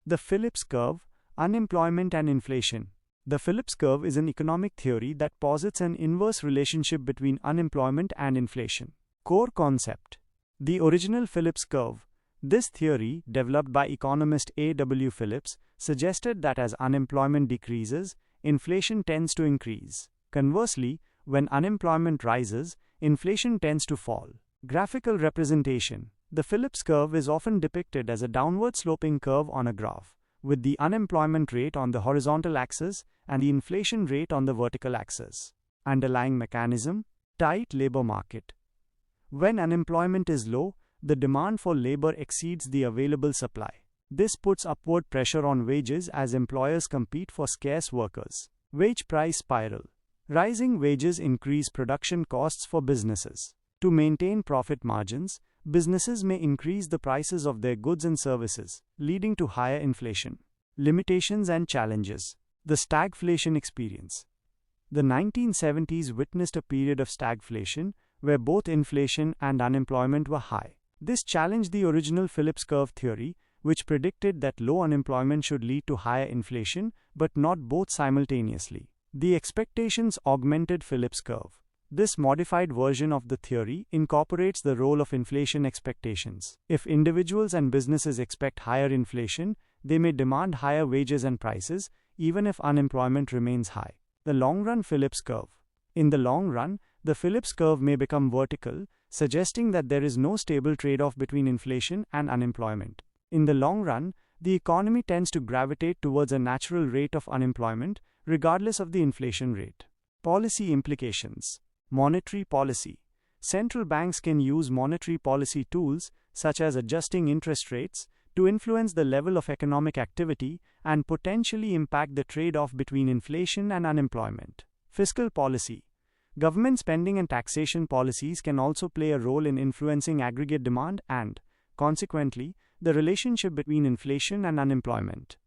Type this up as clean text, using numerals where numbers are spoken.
The Phillips Curve, Unemployment and Inflation. The Phillips Curve is an economic theory that posits an inverse relationship between unemployment and inflation. Core concept. The original Phillips Curve. This theory, developed by economist A. W. Phillips, suggested that as unemployment decreases, inflation tends to increase. Conversely, when unemployment rises, inflation tends to fall. Graphical representation. The Phillips curve is often depicted as a downward-sloping curve on a graph, with the unemployment rate on the horizontal axis and the inflation rate on the vertical axis. Underlying mechanism: tight labor market. When unemployment is low, the demand for labor exceeds the available supply. This puts upward pressure on wages as employers compete for scarce workers. Wage price spiral. Rising wages increase production costs for businesses. To maintain profit margins, businesses may increase the prices of their goods and services, leading to higher inflation. Limitations and challenges. The stagflation experience. The 1970s witnessed a period of stagflation, where both inflation and unemployment were high. This challenged the original Phillips curve theory, which predicted that low unemployment should lead to higher inflation, but not both simultaneously. The expectations augmented Phillips curve. This modified version of the theory incorporates the role of inflation expectations. If individuals and businesses expect higher inflation, they may demand higher wages and prices, even if unemployment remains high. The long-run Phillips curve. In the long run, the Phillips curve may become vertical, suggesting that there is no stable trade-off between inflation and unemployment. In the long run, the economy tends to gravitate towards a natural rate of unemployment, regardless of the inflation rate. Policy implications. Monetary policy. Central banks can use monetary policy tools, such as adjusting interest rates, to influence the level of economic activity and potentially impact the trade-off between inflation and unemployment. Fiscal policy. Government spending and taxation policies can also play a role in influencing aggregate demand and, consequently, the relationship between inflation and unemployment.